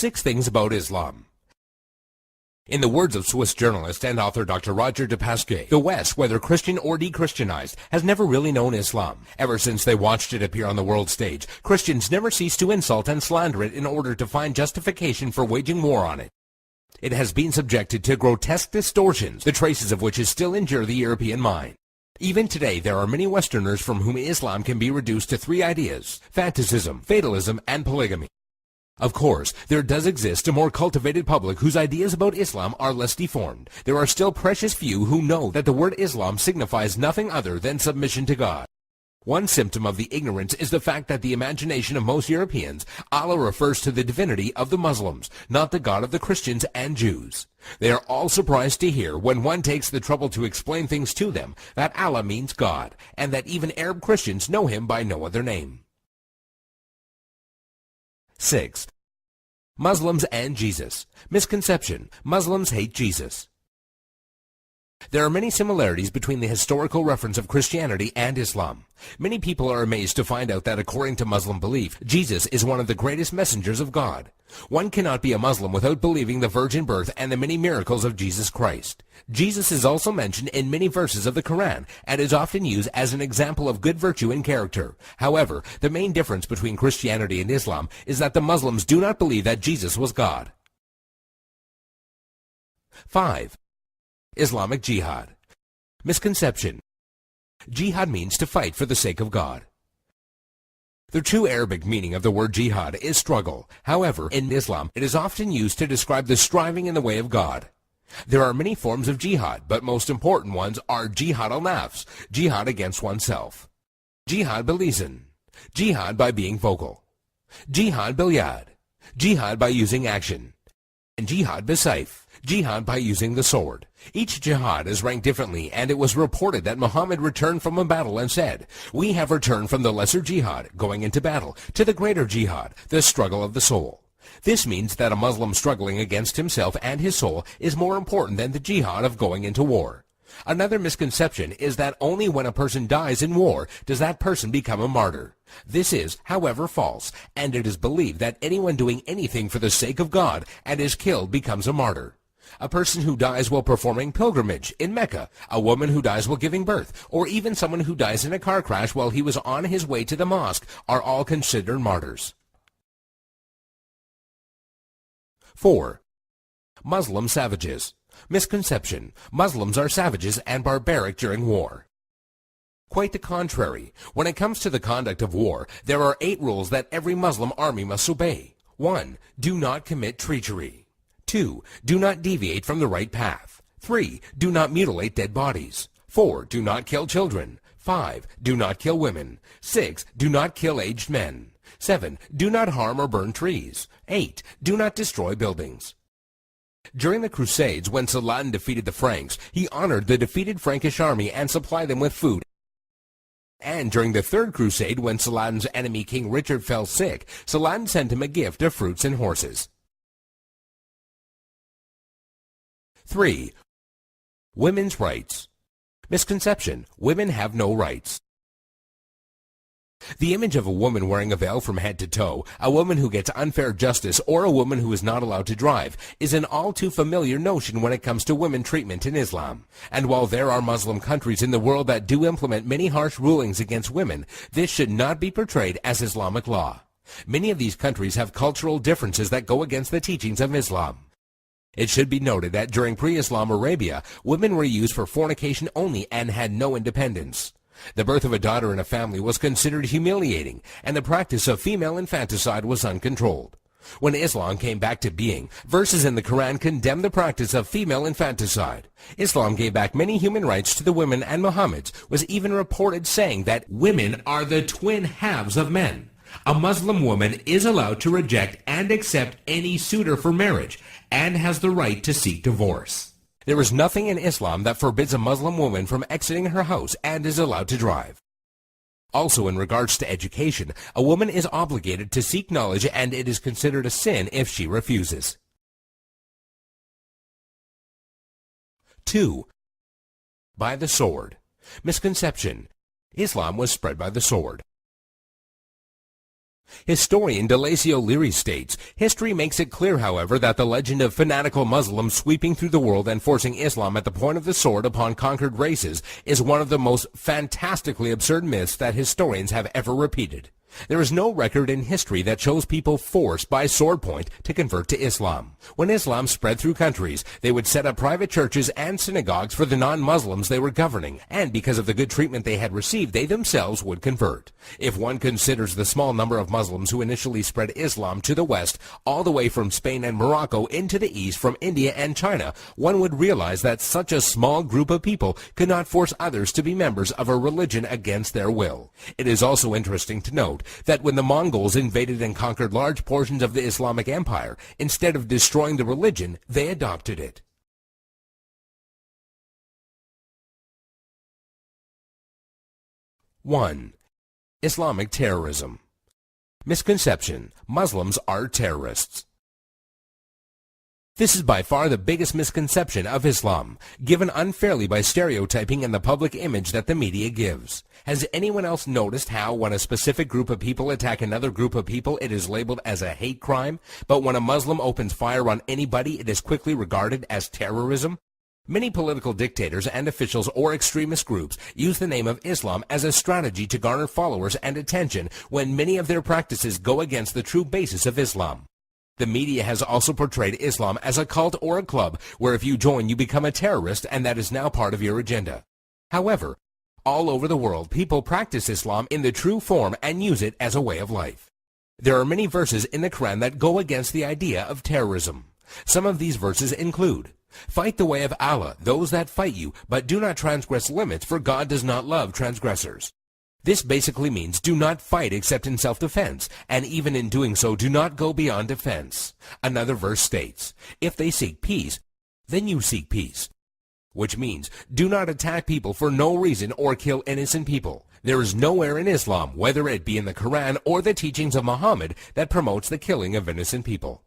6 things about Islam. In the words of Swiss journalist and author Dr. Roger de Pasquet, the West, whether Christian or de-Christianized, has never really known Islam. Ever since they watched it appear on the world stage, Christians never ceased to insult and slander it in order to find justification for waging war on it. It has been subjected to grotesque distortions, the traces of which still injure the European mind. Even today, there are many Westerners from whom Islam can be reduced to 3 ideas: fanaticism, fatalism, and polygamy. Of course, there does exist a more cultivated public whose ideas about Islam are less deformed. There are still precious few who know that the word Islam signifies nothing other than submission to God. One symptom of the ignorance is the fact that the imagination of most Europeans, Allah refers to the divinity of the Muslims, not the God of the Christians and Jews. They are all surprised to hear, when one takes the trouble to explain things to them, that Allah means God, and that even Arab Christians know him by no other name. 6. Muslims and Jesus. Misconception: Muslims hate Jesus. There are many similarities between the historical reference of Christianity and Islam. Many people are amazed to find out that according to Muslim belief, Jesus is one of the greatest messengers of God. One cannot be a Muslim without believing the virgin birth and the many miracles of Jesus Christ. Jesus is also mentioned in many verses of the Quran and is often used as an example of good virtue and character. However, the main difference between Christianity and Islam is that the Muslims do not believe that Jesus was God. 5. Islamic Jihad. Misconception: Jihad means to fight for the sake of God. The true Arabic meaning of the word jihad is struggle. However, in Islam, it is often used to describe the striving in the way of God. There are many forms of jihad, but most important ones are jihad al-nafs, jihad against oneself; jihad bil-lisan, jihad by being vocal; jihad bil-yad, jihad by using action; and jihad bis-sayf, jihad by using the sword. Each jihad is ranked differently, and it was reported that Muhammad returned from a battle and said, "We have returned from the lesser jihad, going into battle, to the greater jihad, the struggle of the soul." This means that a Muslim struggling against himself and his soul is more important than the jihad of going into war. Another misconception is that only when a person dies in war does that person become a martyr. This is, however, false, and it is believed that anyone doing anything for the sake of God and is killed becomes a martyr. A person who dies while performing pilgrimage in Mecca, a woman who dies while giving birth, or even someone who dies in a car crash while he was on his way to the mosque are all considered martyrs. 4. Muslim savages. Misconception: Muslims are savages and barbaric during war. Quite the contrary. When it comes to the conduct of war, there are 8 rules that every Muslim army must obey. 1. Do not commit treachery. 2. Do not deviate from the right path. 3. Do not mutilate dead bodies. 4. Do not kill children. 5. Do not kill women. 6. Do not kill aged men. 7. Do not harm or burn trees. 8. Do not destroy buildings. During the Crusades, when Saladin defeated the Franks, he honored the defeated Frankish army and supplied them with food. And during the Third Crusade, when Saladin's enemy King Richard fell sick, Saladin sent him a gift of fruits and horses. 3. Women's rights. Misconception: Women have no rights. The image of a woman wearing a veil from head to toe, a woman who gets unfair justice, or a woman who is not allowed to drive is an all too familiar notion when it comes to women treatment in Islam. And while there are Muslim countries in the world that do implement many harsh rulings against women, this should not be portrayed as Islamic law. Many of these countries have cultural differences that go against the teachings of Islam. It should be noted that during pre-Islam Arabia, women were used for fornication only and had no independence. The birth of a daughter in a family was considered humiliating, and the practice of female infanticide was uncontrolled. When Islam came back to being, verses in the Quran condemned the practice of female infanticide. Islam gave back many human rights to the women, and Muhammad was even reported saying that women are the twin halves of men. A Muslim woman is allowed to reject and accept any suitor for marriage and has the right to seek divorce. There is nothing in Islam that forbids a Muslim woman from exiting her house and is allowed to drive. Also, in regards to education, a woman is obligated to seek knowledge, and it is considered a sin if she refuses. 2. By the sword. Misconception: Islam was spread by the sword. Historian Delasio Leary states, history makes it clear, however, that the legend of fanatical Muslims sweeping through the world and forcing Islam at the point of the sword upon conquered races is one of the most fantastically absurd myths that historians have ever repeated. There is no record in history that shows people forced by sword point to convert to Islam. When Islam spread through countries, they would set up private churches and synagogues for the non-Muslims they were governing, and because of the good treatment they had received, they themselves would convert. If one considers the small number of Muslims who initially spread Islam to the West, all the way from Spain and Morocco into the East from India and China, one would realize that such a small group of people could not force others to be members of a religion against their will. It is also interesting to note that when the Mongols invaded and conquered large portions of the Islamic Empire, instead of destroying the religion, they adopted it. One. Islamic terrorism. Misconception: Muslims are terrorists. This is by far the biggest misconception of Islam, given unfairly by stereotyping and the public image that the media gives. Has anyone else noticed how when a specific group of people attack another group of people, it is labeled as a hate crime, but when a Muslim opens fire on anybody, it is quickly regarded as terrorism? Many political dictators and officials or extremist groups use the name of Islam as a strategy to garner followers and attention when many of their practices go against the true basis of Islam. The media has also portrayed Islam as a cult or a club where if you join you become a terrorist, and that is now part of your agenda. However, all over the world people practice Islam in the true form and use it as a way of life. There are many verses in the Quran that go against the idea of terrorism. Some of these verses include, "Fight the way of Allah, those that fight you, but do not transgress limits, for God does not love transgressors." This basically means do not fight except in self-defense, and even in doing so, do not go beyond defense. Another verse states, "If they seek peace, then you seek peace," which means do not attack people for no reason or kill innocent people. There is nowhere in Islam, whether it be in the Quran or the teachings of Muhammad, that promotes the killing of innocent people.